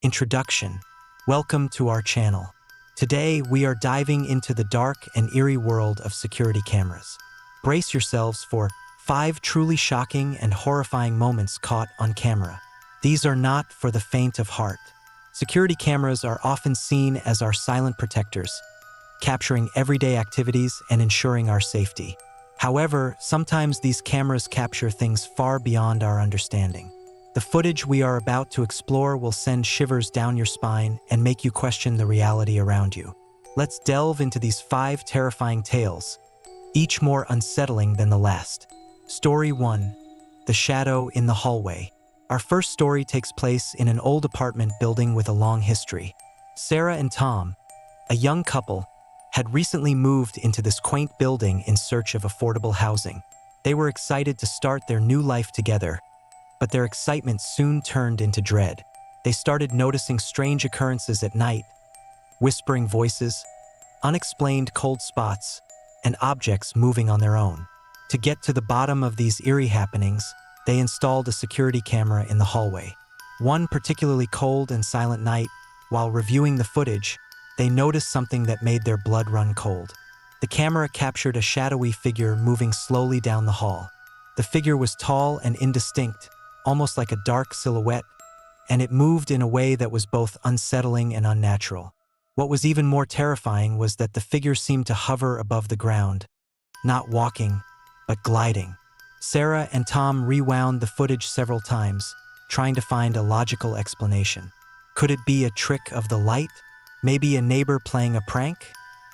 Introduction. Welcome to our channel. Today, we are diving into the dark and eerie world of security cameras. Brace yourselves for 5 truly shocking and horrifying moments caught on camera. These are not for the faint of heart. Security cameras are often seen as our silent protectors, capturing everyday activities and ensuring our safety. However, sometimes these cameras capture things far beyond our understanding. The footage we are about to explore will send shivers down your spine and make you question the reality around you. Let's delve into these 5 terrifying tales, each more unsettling than the last. Story 1. The Shadow in the Hallway. Our first story takes place in an old apartment building with a long history. Sarah and Tom, a young couple, had recently moved into this quaint building in search of affordable housing. They were excited to start their new life together, but their excitement soon turned into dread. They started noticing strange occurrences at night, whispering voices, unexplained cold spots, and objects moving on their own. To get to the bottom of these eerie happenings, they installed a security camera in the hallway. One particularly cold and silent night, while reviewing the footage, they noticed something that made their blood run cold. The camera captured a shadowy figure moving slowly down the hall. The figure was tall and indistinct, almost like a dark silhouette, and it moved in a way that was both unsettling and unnatural. What was even more terrifying was that the figure seemed to hover above the ground, not walking, but gliding. Sarah and Tom rewound the footage several times, trying to find a logical explanation. Could it be a trick of the light? Maybe a neighbor playing a prank?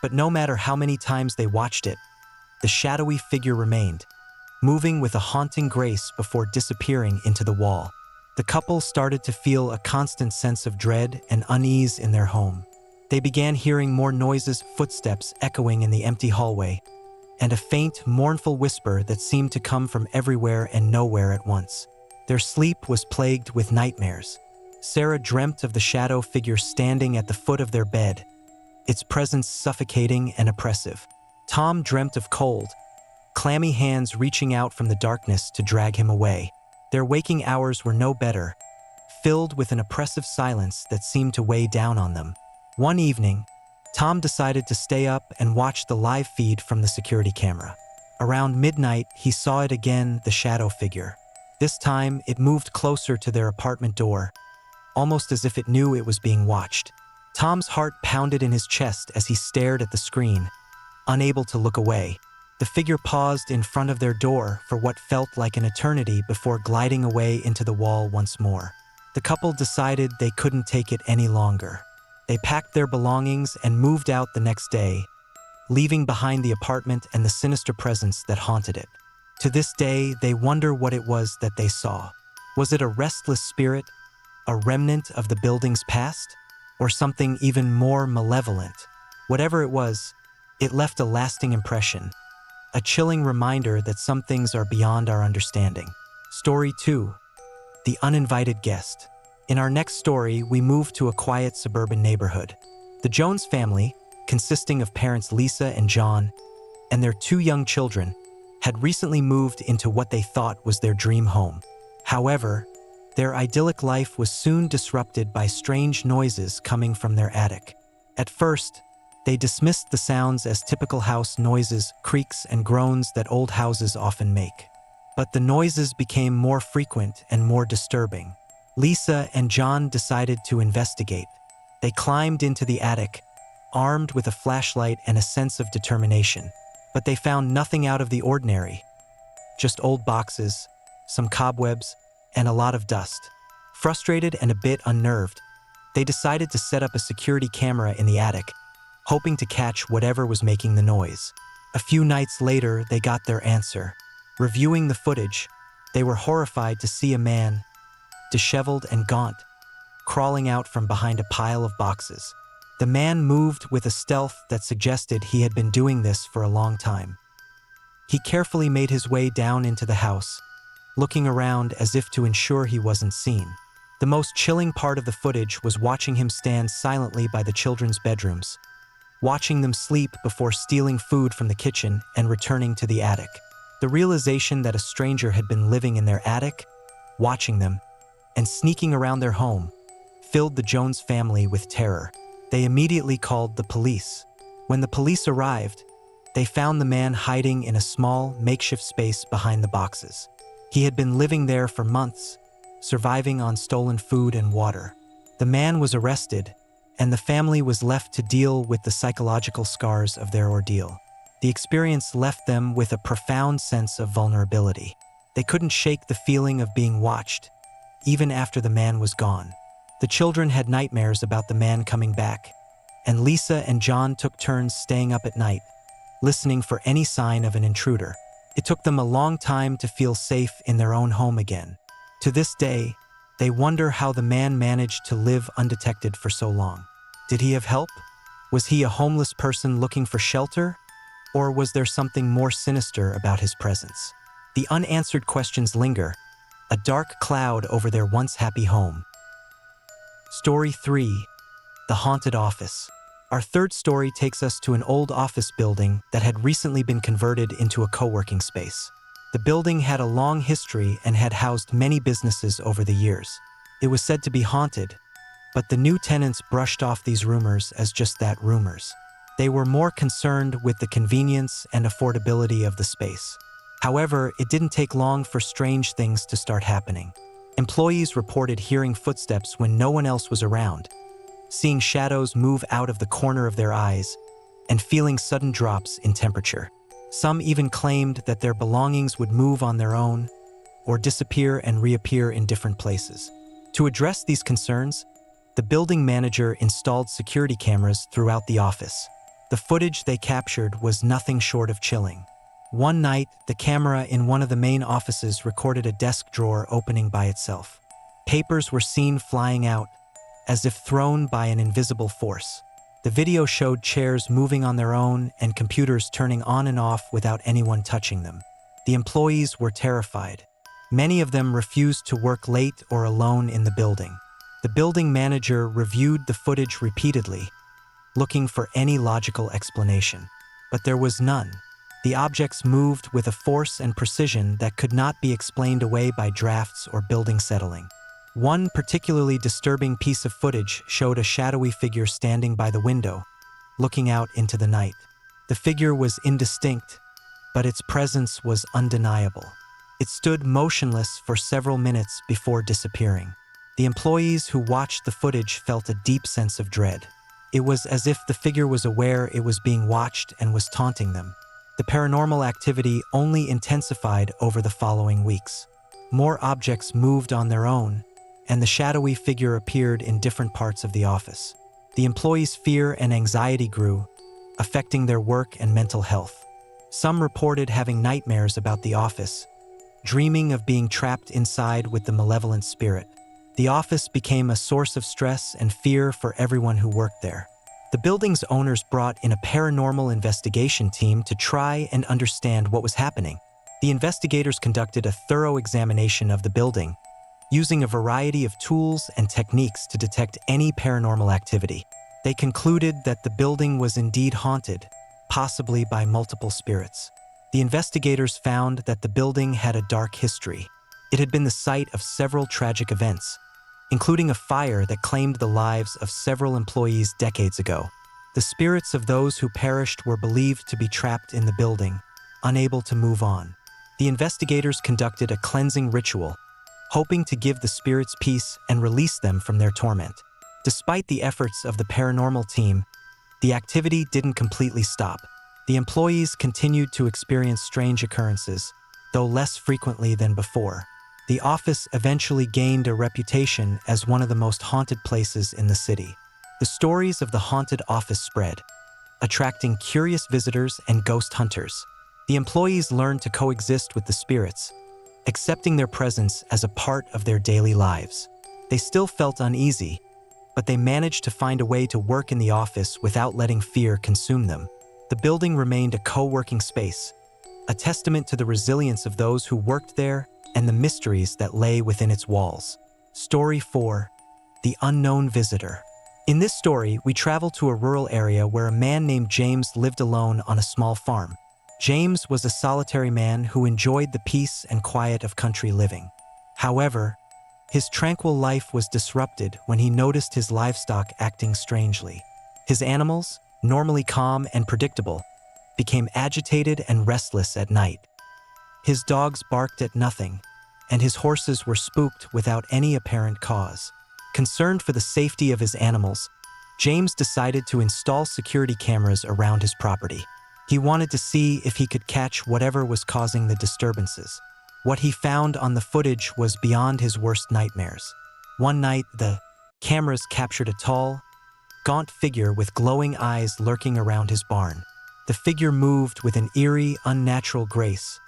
But no matter how many times they watched it, the shadowy figure remained, moving with a haunting grace before disappearing into the wall. The couple started to feel a constant sense of dread and unease in their home. They began hearing more noises, footsteps echoing in the empty hallway, and a faint, mournful whisper that seemed to come from everywhere and nowhere at once. Their sleep was plagued with nightmares. Sarah dreamt of the shadow figure standing at the foot of their bed, its presence suffocating and oppressive. Tom dreamt of cold, clammy hands reaching out from the darkness to drag him away. Their waking hours were no better, filled with an oppressive silence that seemed to weigh down on them. One evening, Tom decided to stay up and watch the live feed from the security camera. Around midnight, he saw it again, the shadow figure. This time, it moved closer to their apartment door, almost as if it knew it was being watched. Tom's heart pounded in his chest as he stared at the screen, unable to look away. The figure paused in front of their door for what felt like an eternity before gliding away into the wall once more. The couple decided they couldn't take it any longer. They packed their belongings and moved out the next day, leaving behind the apartment and the sinister presence that haunted it. To this day, they wonder what it was that they saw. Was it a restless spirit, a remnant of the building's past, or something even more malevolent? Whatever it was, it left a lasting impression, a chilling reminder that some things are beyond our understanding. Story 2. The Uninvited Guest. In our next story, we move to a quiet suburban neighborhood. The Jones family, consisting of parents Lisa and John, and their 2 young children, had recently moved into what they thought was their dream home. However, their idyllic life was soon disrupted by strange noises coming from their attic. At first, they dismissed the sounds as typical house noises, creaks and groans that old houses often make. But the noises became more frequent and more disturbing. Lisa and John decided to investigate. They climbed into the attic, armed with a flashlight and a sense of determination. But they found nothing out of the ordinary, just old boxes, some cobwebs, and a lot of dust. Frustrated and a bit unnerved, they decided to set up a security camera in the attic, hoping to catch whatever was making the noise. A few nights later, they got their answer. Reviewing the footage, they were horrified to see a man, disheveled and gaunt, crawling out from behind a pile of boxes. The man moved with a stealth that suggested he had been doing this for a long time. He carefully made his way down into the house, looking around as if to ensure he wasn't seen. The most chilling part of the footage was watching him stand silently by the children's bedrooms, watching them sleep before stealing food from the kitchen and returning to the attic. The realization that a stranger had been living in their attic, watching them, and sneaking around their home, filled the Jones family with terror. They immediately called the police. When the police arrived, they found the man hiding in a small, makeshift space behind the boxes. He had been living there for months, surviving on stolen food and water. The man was arrested, and the family was left to deal with the psychological scars of their ordeal. The experience left them with a profound sense of vulnerability. They couldn't shake the feeling of being watched, even after the man was gone. The children had nightmares about the man coming back, and Lisa and John took turns staying up at night, listening for any sign of an intruder. It took them a long time to feel safe in their own home again. To this day, they wonder how the man managed to live undetected for so long. Did he have help? Was he a homeless person looking for shelter? Or was there something more sinister about his presence? The unanswered questions linger, a dark cloud over their once happy home. Story 3: The Haunted Office. Our third story takes us to an old office building that had recently been converted into a co-working space. The building had a long history and had housed many businesses over the years. It was said to be haunted, but the new tenants brushed off these rumors as just that, rumors. They were more concerned with the convenience and affordability of the space. However, it didn't take long for strange things to start happening. Employees reported hearing footsteps when no one else was around, seeing shadows move out of the corner of their eyes, and feeling sudden drops in temperature. Some even claimed that their belongings would move on their own or disappear and reappear in different places. To address these concerns, the building manager installed security cameras throughout the office. The footage they captured was nothing short of chilling. One night, the camera in one of the main offices recorded a desk drawer opening by itself. Papers were seen flying out, as if thrown by an invisible force. The video showed chairs moving on their own and computers turning on and off without anyone touching them. The employees were terrified. Many of them refused to work late or alone in the building. The building manager reviewed the footage repeatedly, looking for any logical explanation. But there was none. The objects moved with a force and precision that could not be explained away by drafts or building settling. One particularly disturbing piece of footage showed a shadowy figure standing by the window, looking out into the night. The figure was indistinct, but its presence was undeniable. It stood motionless for several minutes before disappearing. The employees who watched the footage felt a deep sense of dread. It was as if the figure was aware it was being watched and was taunting them. The paranormal activity only intensified over the following weeks. More objects moved on their own, and the shadowy figure appeared in different parts of the office. The employees' fear and anxiety grew, affecting their work and mental health. Some reported having nightmares about the office, dreaming of being trapped inside with the malevolent spirit. The office became a source of stress and fear for everyone who worked there. The building's owners brought in a paranormal investigation team to try and understand what was happening. The investigators conducted a thorough examination of the building, using a variety of tools and techniques to detect any paranormal activity. They concluded that the building was indeed haunted, possibly by multiple spirits. The investigators found that the building had a dark history. It had been the site of several tragic events, including a fire that claimed the lives of several employees decades ago. The spirits of those who perished were believed to be trapped in the building, unable to move on. The investigators conducted a cleansing ritual, hoping to give the spirits peace and release them from their torment. Despite the efforts of the paranormal team, the activity didn't completely stop. The employees continued to experience strange occurrences, though less frequently than before. The office eventually gained a reputation as one of the most haunted places in the city. The stories of the haunted office spread, attracting curious visitors and ghost hunters. The employees learned to coexist with the spirits, accepting their presence as a part of their daily lives. They still felt uneasy, but they managed to find a way to work in the office without letting fear consume them. The building remained a co-working space, a testament to the resilience of those who worked there and the mysteries that lay within its walls. Story 4: The Unknown Visitor. In this story, we travel to a rural area where a man named James lived alone on a small farm. James was a solitary man who enjoyed the peace and quiet of country living. However, His tranquil life was disrupted when he noticed his livestock acting strangely. His animals, normally calm and predictable, became agitated and restless at night. His dogs barked at nothing, and his horses were spooked without any apparent cause. Concerned for the safety of his animals, James decided to install security cameras around his property. He wanted to see if he could catch whatever was causing the disturbances. What he found on the footage was beyond his worst nightmares. One night, the cameras captured a tall, gaunt figure with glowing eyes lurking around his barn. The figure moved with an eerie, unnatural grace,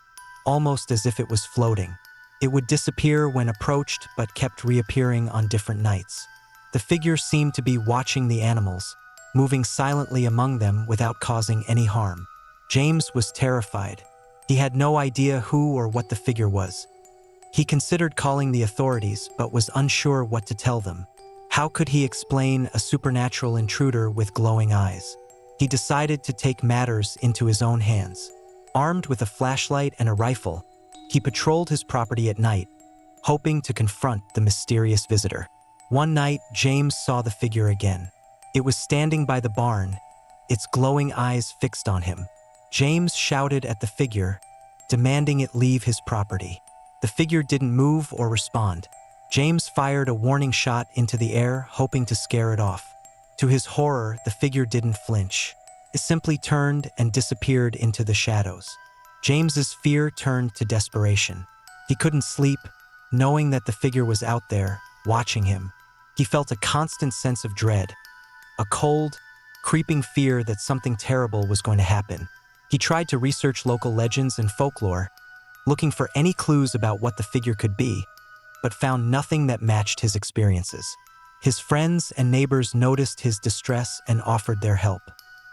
almost as if it was floating. It would disappear when approached but kept reappearing on different nights. The figure seemed to be watching the animals, moving silently among them without causing any harm. James was terrified. He had no idea who or what the figure was. He considered calling the authorities but was unsure what to tell them. How could he explain a supernatural intruder with glowing eyes? He decided to take matters into his own hands. Armed with a flashlight and a rifle, he patrolled his property at night, hoping to confront the mysterious visitor. One night, James saw the figure again. It was standing by the barn, its glowing eyes fixed on him. James shouted at the figure, demanding it leave his property. The figure didn't move or respond. James fired a warning shot into the air, hoping to scare it off. To his horror, the figure didn't flinch. It simply turned and disappeared into the shadows. James's fear turned to desperation. He couldn't sleep, knowing that the figure was out there, watching him. He felt a constant sense of dread, a cold, creeping fear that something terrible was going to happen. He tried to research local legends and folklore, looking for any clues about what the figure could be, but found nothing that matched his experiences. His friends and neighbors noticed his distress and offered their help.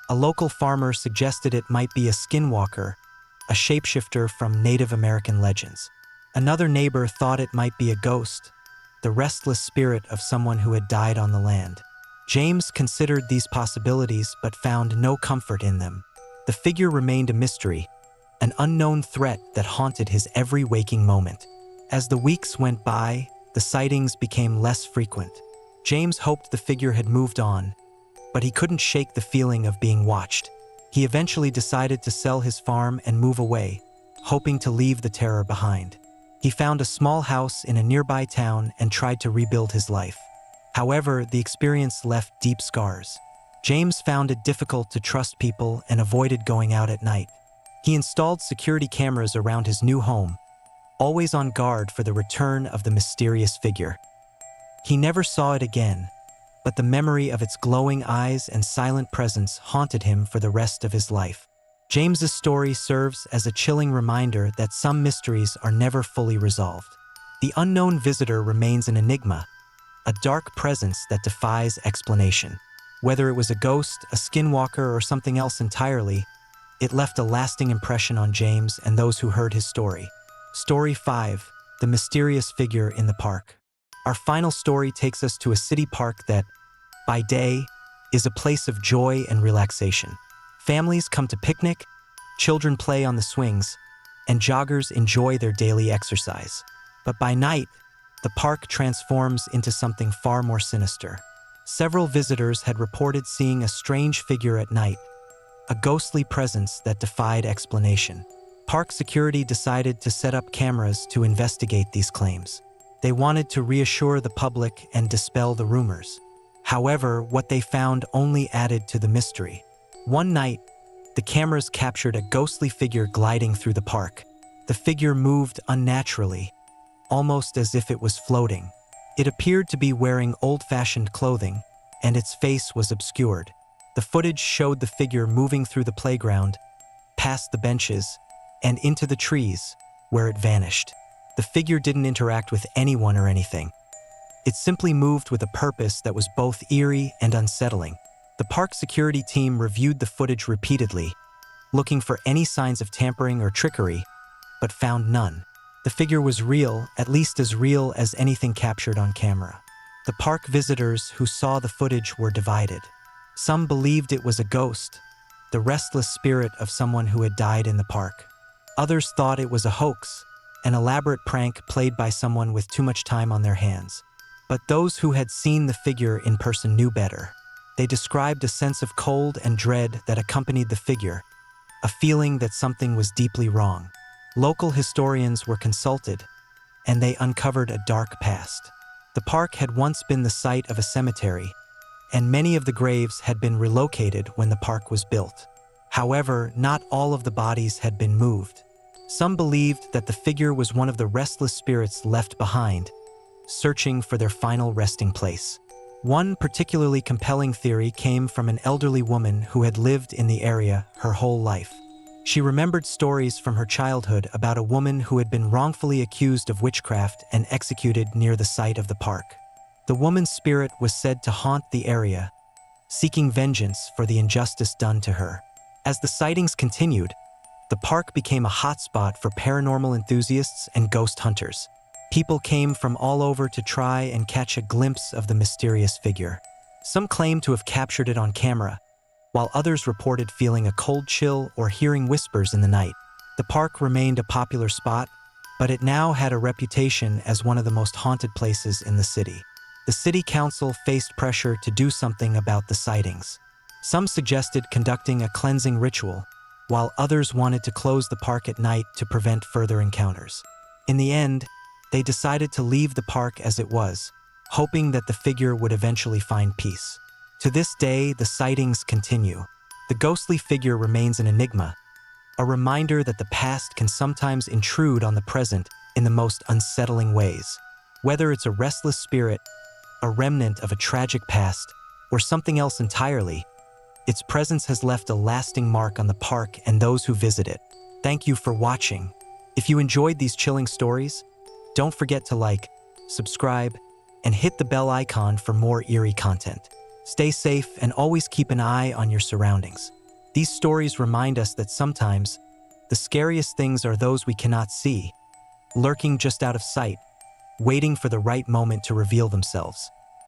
A local farmer suggested it might be a skinwalker, a shapeshifter from Native American legends. Another neighbor thought it might be a ghost, the restless spirit of someone who had died on the land. James considered these possibilities but found no comfort in them. The figure remained a mystery, an unknown threat that haunted his every waking moment. As the weeks went by, the sightings became less frequent. James hoped the figure had moved on, but he couldn't shake the feeling of being watched. He eventually decided to sell his farm and move away, hoping to leave the terror behind. He found a small house in a nearby town and tried to rebuild his life. However, the experience left deep scars. James found it difficult to trust people and avoided going out at night. He installed security cameras around his new home, always on guard for the return of the mysterious figure. He never saw it again, but the memory of its glowing eyes and silent presence haunted him for the rest of his life. James's story serves as a chilling reminder that some mysteries are never fully resolved. The unknown visitor remains an enigma, a dark presence that defies explanation. Whether it was a ghost, a skinwalker, or something else entirely, it left a lasting impression on James and those who heard his story. Story 5: The Mysterious Figure in the Park. Our final story takes us to a city park that, by day, is a place of joy and relaxation. Families come to picnic, children play on the swings, and joggers enjoy their daily exercise. But by night, the park transforms into something far more sinister. Several visitors had reported seeing a strange figure at night, a ghostly presence that defied explanation. Park security decided to set up cameras to investigate these claims. They wanted to reassure the public and dispel the rumors. However, what they found only added to the mystery. One night, the cameras captured a ghostly figure gliding through the park. The figure moved unnaturally, almost as if it was floating. It appeared to be wearing old-fashioned clothing, and its face was obscured. The footage showed the figure moving through the playground, past the benches, and into the trees, where it vanished. The figure didn't interact with anyone or anything. It simply moved with a purpose that was both eerie and unsettling. The park security team reviewed the footage repeatedly, looking for any signs of tampering or trickery, but found none. The figure was real, at least as real as anything captured on camera. The park visitors who saw the footage were divided. Some believed it was a ghost, the restless spirit of someone who had died in the park. Others thought it was a hoax, an elaborate prank played by someone with too much time on their hands. But those who had seen the figure in person knew better. They described a sense of cold and dread that accompanied the figure, a feeling that something was deeply wrong. Local historians were consulted, and they uncovered a dark past. The park had once been the site of a cemetery, and many of the graves had been relocated when the park was built. However, not all of the bodies had been moved. Some believed that the figure was one of the restless spirits left behind, searching for their final resting place. One particularly compelling theory came from an elderly woman who had lived in the area her whole life. She remembered stories from her childhood about a woman who had been wrongfully accused of witchcraft and executed near the site of the park. The woman's spirit was said to haunt the area, seeking vengeance for the injustice done to her. As the sightings continued, the park became a hotspot for paranormal enthusiasts and ghost hunters. People came from all over to try and catch a glimpse of the mysterious figure. Some claimed to have captured it on camera, while others reported feeling a cold chill or hearing whispers in the night. The park remained a popular spot, but it now had a reputation as one of the most haunted places in the city. The city council faced pressure to do something about the sightings. Some suggested conducting a cleansing ritual, while others wanted to close the park at night to prevent further encounters. In the end, they decided to leave the park as it was, hoping that the figure would eventually find peace. To this day, the sightings continue. The ghostly figure remains an enigma, a reminder that the past can sometimes intrude on the present in the most unsettling ways. Whether it's a restless spirit, a remnant of a tragic past, or something else entirely, its presence has left a lasting mark on the park and those who visit it. Thank you for watching. If you enjoyed these chilling stories, don't forget to like, subscribe, and hit the bell icon for more eerie content. Stay safe and always keep an eye on your surroundings. These stories remind us that sometimes the scariest things are those we cannot see, lurking just out of sight, waiting for the right moment to reveal themselves.